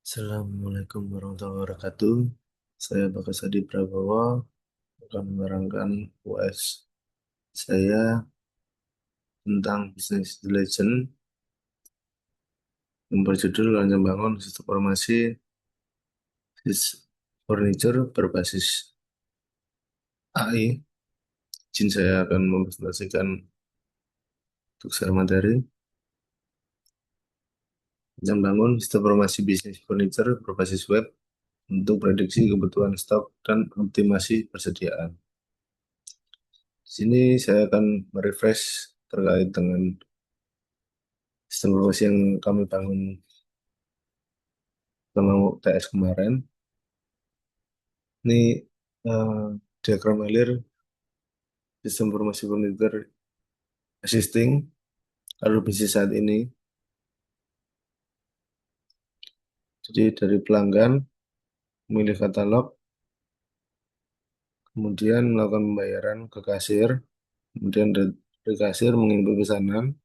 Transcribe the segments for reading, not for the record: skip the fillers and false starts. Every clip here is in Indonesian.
Assalamualaikum warahmatullahi wabarakatuh. Saya Bagas Adi Prabowo akan menerangkan UAS saya tentang Business Intelligence yang berjudul Rancang Bangun Sistem Informasi Furniture berbasis AI. Izin saya akan mempresentasikan untuk saya materi Rancang Bangun Sistem Informasi Bisnis Furniture berbasis web untuk prediksi kebutuhan stok dan optimasi persediaan. Di sini saya akan merefresh terkait dengan sistem informasi yang kami bangun selama UTS kemarin. Ini eh, diagram alir sistem informasi komputer existing kalau bisnis saat ini. Jadi dari pelanggan memilih katalog, kemudian melakukan pembayaran ke kasir, kemudian dari kasir mengirim pesanan,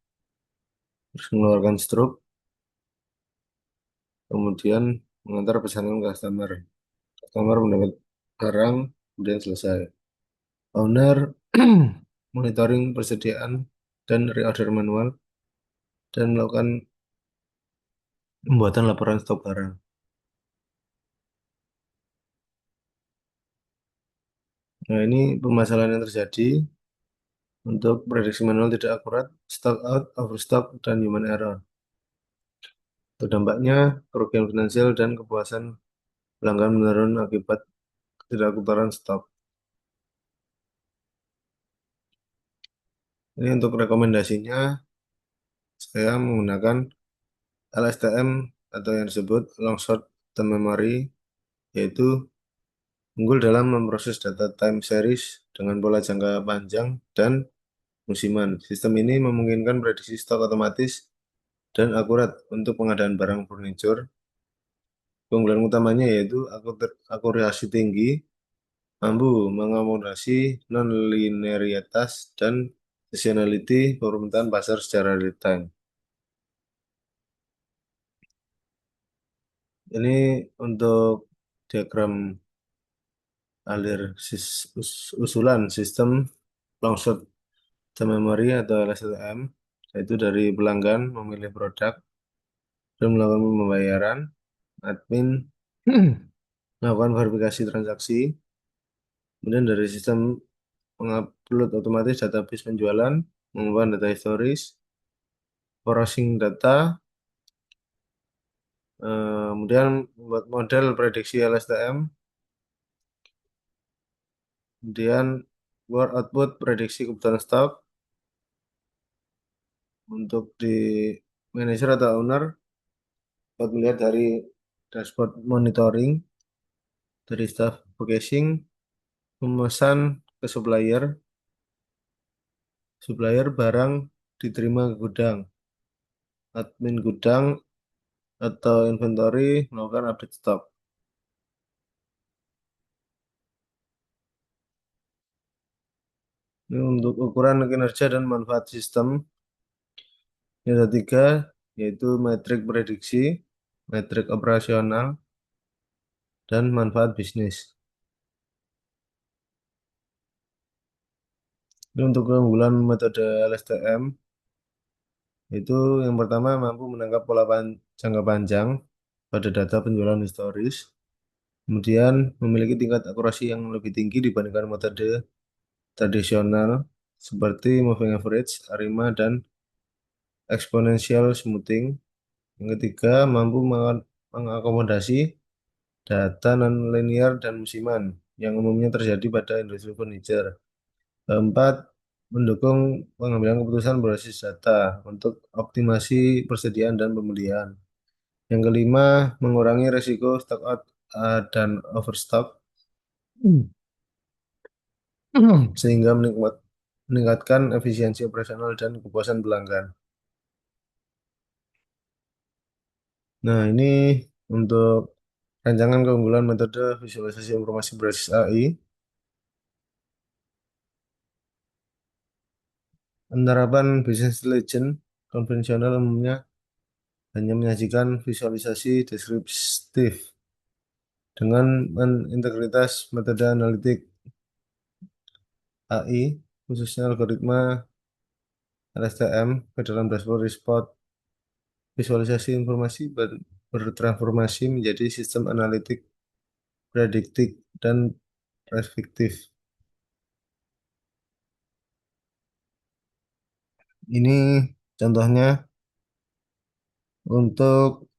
terus mengeluarkan struk, kemudian mengantar pesanan ke customer. Customer mendapat barang, kemudian selesai. Owner monitoring persediaan dan reorder manual dan melakukan pembuatan laporan stok barang. Nah, ini permasalahan yang terjadi untuk prediksi manual tidak akurat, stock out, overstock, dan human error. Untuk dampaknya, kerugian finansial dan kepuasan pelanggan menurun akibat ketidakakuran stok. Ini untuk rekomendasinya, saya menggunakan LSTM atau yang disebut long short term memory, yaitu unggul dalam memproses data time series dengan pola jangka panjang dan musiman. Sistem ini memungkinkan prediksi stok otomatis dan akurat untuk pengadaan barang furniture. Keunggulan utamanya yaitu akurasi tinggi, mampu mengakomodasi non-linearitas dan seasonality permintaan pasar secara real time. Ini untuk diagram alir usulan sistem long short term memory atau LSTM, yaitu dari pelanggan memilih produk dan melakukan pembayaran, admin melakukan verifikasi transaksi, kemudian dari sistem mengupload otomatis database penjualan, mengubah data historis, processing data, kemudian membuat model prediksi LSTM, kemudian buat output prediksi kebutuhan stok untuk di manager atau owner dapat melihat dari dashboard monitoring dari staff purchasing, memesan ke supplier, supplier barang diterima ke gudang, admin gudang atau inventory melakukan update stok. Ini untuk ukuran kinerja dan manfaat sistem. Yang ketiga, yaitu metrik prediksi, metrik operasional, dan manfaat bisnis. Ini untuk keunggulan metode LSTM, itu yang pertama mampu menangkap pola jangka panjang pada data penjualan historis, kemudian memiliki tingkat akurasi yang lebih tinggi dibandingkan metode tradisional seperti moving average, ARIMA, dan exponential smoothing. Yang ketiga, mampu mengakomodasi data non-linear dan musiman yang umumnya terjadi pada industri furniture. Keempat, mendukung pengambilan keputusan berbasis data untuk optimasi persediaan dan pembelian. Yang kelima, mengurangi risiko stock out dan overstock sehingga meningkatkan efisiensi operasional dan kepuasan pelanggan. Nah, ini untuk rancangan keunggulan metode visualisasi informasi berbasis AI. Penerapan business intelligence konvensional umumnya hanya menyajikan visualisasi deskriptif dengan integritas metode analitik AI, khususnya algoritma LSTM ke dalam dashboard report. Visualisasi informasi bertransformasi menjadi sistem analitik prediktif dan preskriptif. Ini contohnya untuk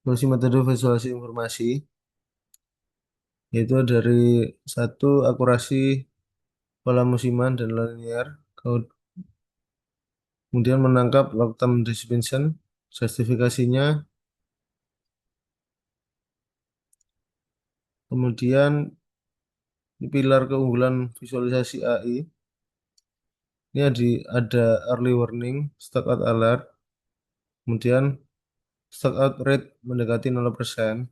solusi metode visualisasi informasi, yaitu dari satu akurasi pola musiman dan linear, kemudian menangkap long term distribution, justifikasinya, kemudian pilar keunggulan visualisasi AI, ini ada early warning, stock out alert, kemudian stock out rate mendekati 0%.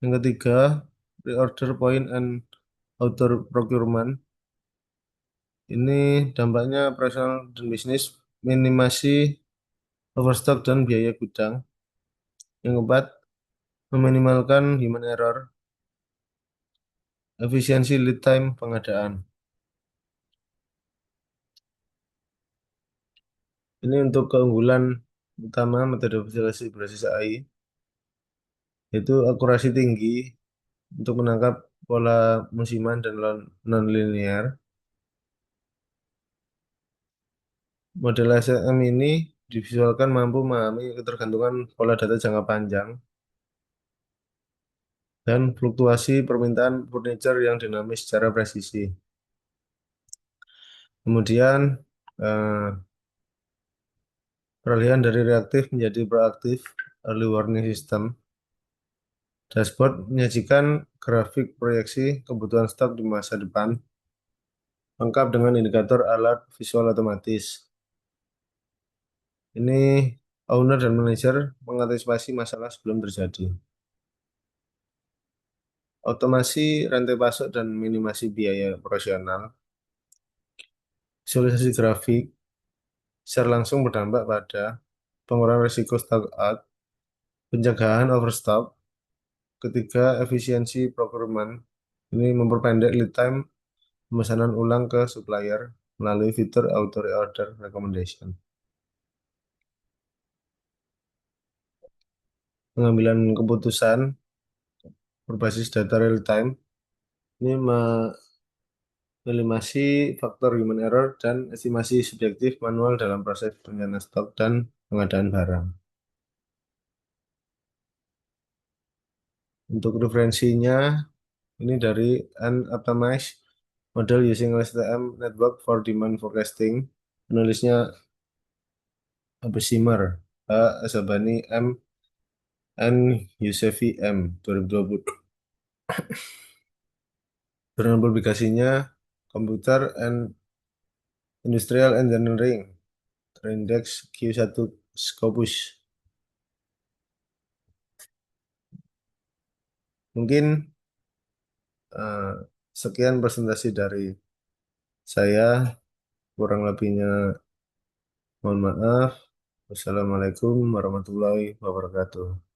Yang ketiga, reorder point and auto procurement. Ini dampaknya operasional dan bisnis, minimasi overstock dan biaya gudang. Yang keempat, meminimalkan human error, efisiensi lead time pengadaan. Ini untuk keunggulan utama metode visualisasi berbasis AI, yaitu akurasi tinggi untuk menangkap pola musiman dan non-linear. Model SLM ini divisualkan mampu memahami ketergantungan pola data jangka panjang dan fluktuasi permintaan furniture yang dinamis secara presisi. Kemudian eh, peralihan dari reaktif menjadi proaktif early warning system. Dashboard menyajikan grafik proyeksi kebutuhan stok di masa depan, lengkap dengan indikator alert visual otomatis. Ini owner dan manager mengantisipasi masalah sebelum terjadi. Otomasi rantai pasok dan minimasi biaya operasional. Visualisasi grafik secara langsung berdampak pada pengurangan risiko stock out, pencegahan overstock. Ketiga, efisiensi procurement. Ini memperpendek lead time pemesanan ulang ke supplier melalui fitur auto reorder recommendation. Pengambilan keputusan berbasis data real time ini meminimasi faktor human error dan estimasi subjektif manual dalam proses perencanaan stok dan pengadaan barang. Untuk referensinya, ini dari an optimized model using LSTM network for demand forecasting. Penulisnya Abu Simar, A. Azabani, M. N. Yusefi, M. 2020. Jurnal publikasinya Computer and Industrial Engineering, Terindex Q1 Scopus. Mungkin eh, sekian presentasi dari saya, kurang lebihnya mohon maaf. Wassalamualaikum warahmatullahi wabarakatuh.